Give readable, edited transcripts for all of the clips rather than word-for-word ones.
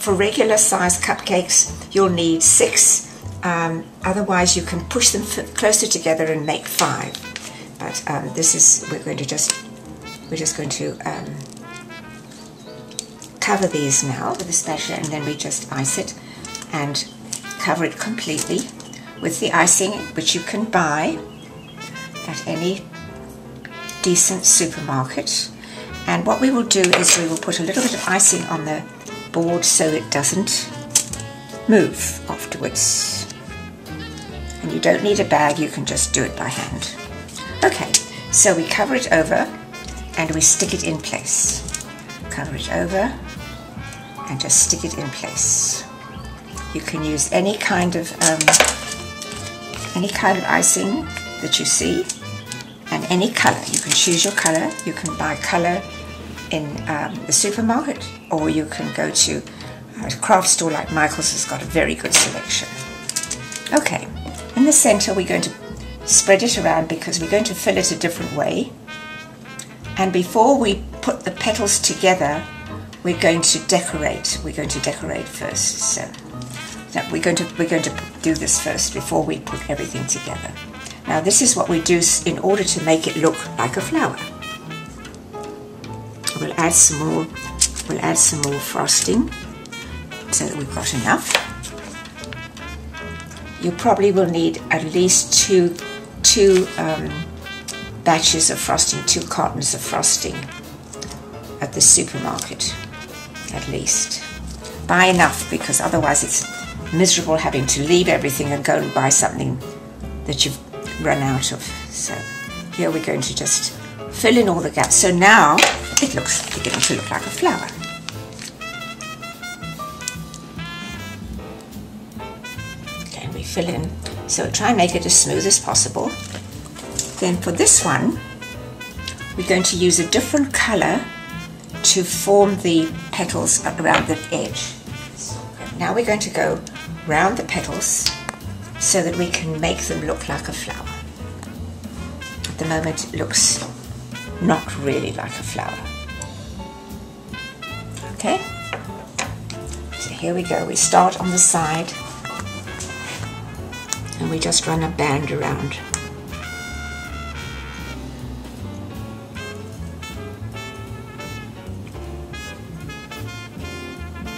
for regular size cupcakes, you'll need 6. Otherwise, you can push them closer together and make 5. But we're just going to cover these now with a spatula, and then we just ice it and cover it completely with the icing, which you can buy at any decent supermarket. And what we will do is we will put a little bit of icing on the board so it doesn't move afterwards. And you don't need a bag, you can just do it by hand. Okay, so we cover it over and we stick it in place. Cover it over and just stick it in place. You can use any kind of icing that you see, and any color. You can choose your color. You can buy color in the supermarket, or you can go to a craft store like Michael's has got a very good selection. Okay, in the center we're going to spread it around because we're going to fill it a different way. And before we put the petals together, we're going to decorate. We're going to decorate first. So we're going to do this first before we put everything together. Now this is what we do in order to make it look like a flower. We'll add some more frosting so that we've got enough. You probably will need at least two batches of frosting, 2 cartons of frosting at the supermarket, at least. Buy enough, because otherwise it's miserable having to leave everything and go and buy something that you've run out of. So here we're going to just fill in all the gaps. So now it looks beginning to look like a flower. Okay, we fill in. So try and make it as smooth as possible. Then for this one, we're going to use a different color to form the petals around the edge. Now we're going to go round the petals so that we can make them look like a flower. At the moment it looks not really like a flower. Okay, so here we go. We start on the side and we just run a band around.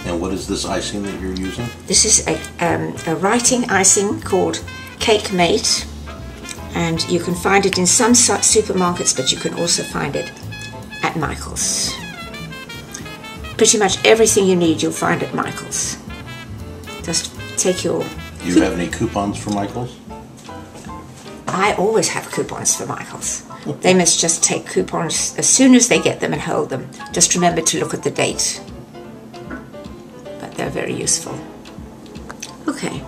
And what is this icing that you're using? This is a writing icing called Cake Mate, and you can find it in some supermarkets, but you can also find it at Michael's. Pretty much everything you need you'll find at Michael's. Just take your... Do you have any coupons for Michael's? I always have coupons for Michael's. They must just take coupons as soon as they get them and hold them. Just remember to look at the date. They're very useful. Okay.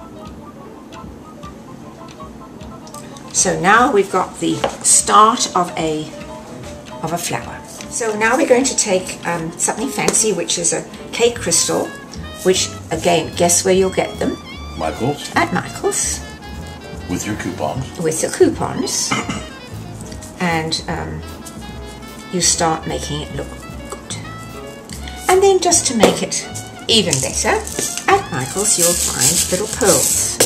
So now we've got the start of a flower. So now we're going to take something fancy, which is a cake crystal, which again, guess where you'll get them? Michael's. At Michael's. With your coupons. With the coupons. And you start making it look good. And then just to make it even better, at Michael's you'll find little pearls,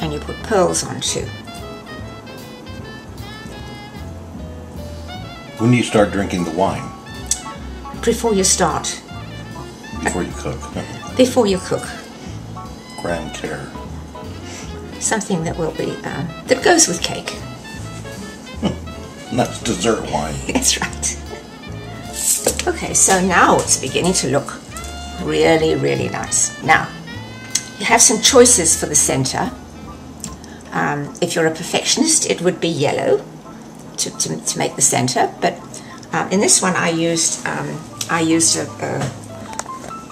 and you put pearls on too. When do you start drinking the wine? Before you start. Before you cook. Before you cook. Grand care. Something that will be that goes with cake. That's dessert wine. That's right. Okay, so now it's beginning to look really, really nice. Now, you have some choices for the center. If you're a perfectionist, it would be yellow to make the center. But in this one, I used a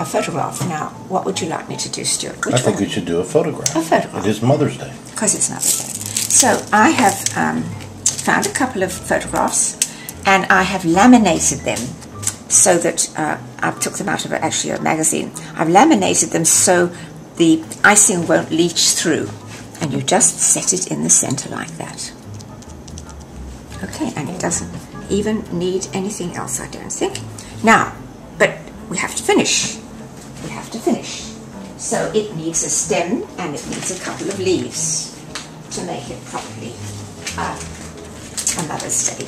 photograph. Now, what would you like me to do, Stuart? I think we should do a photograph. A photograph. It is Mother's Day. Because it's Mother's Day. So I have found a couple of photographs, and I have laminated them so that I took them out of actually a magazine. I've laminated them so the icing won't leach through, and you just set it in the center like that. Okay, and it doesn't even need anything else, I don't think. Now, but we have to finish. We have have to finish. So it needs a stem and it needs a couple of leaves to make it properly a Mother's Day.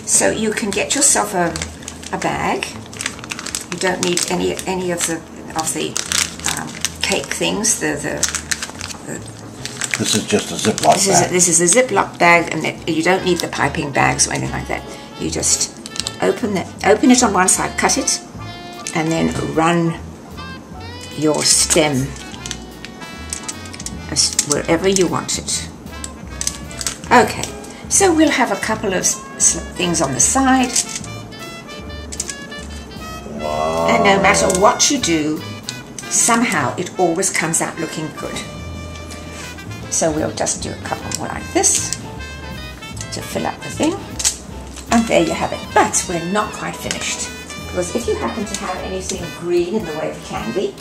So you can get yourself a bag. You don't need any of the cake things. This is just a Ziploc bag. This is a Ziploc bag, and you don't need the piping bags or anything like that. You just open it on one side, cut it, and then run your stem wherever you want it. Okay, so we'll have a couple of things on the side. Wow. And no matter what you do, somehow it always comes out looking good. So we'll just do a couple more like this to fill up the thing. And there you have it. But we're not quite finished, because if you happen to have anything green in the way of candy,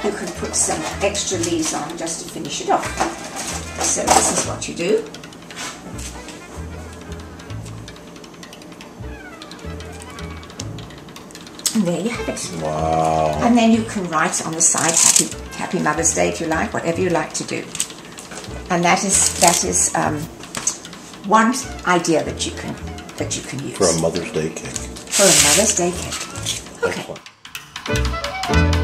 you can put some extra leaves on just to finish it off. So this is what you do. And there you have it. Wow. And then you can write on the side, Happy Mother's Day if you like, whatever you like to do. And that is one idea that you can use For a Mother's Day cake. For a Mother's Day cake. Okay. Excellent.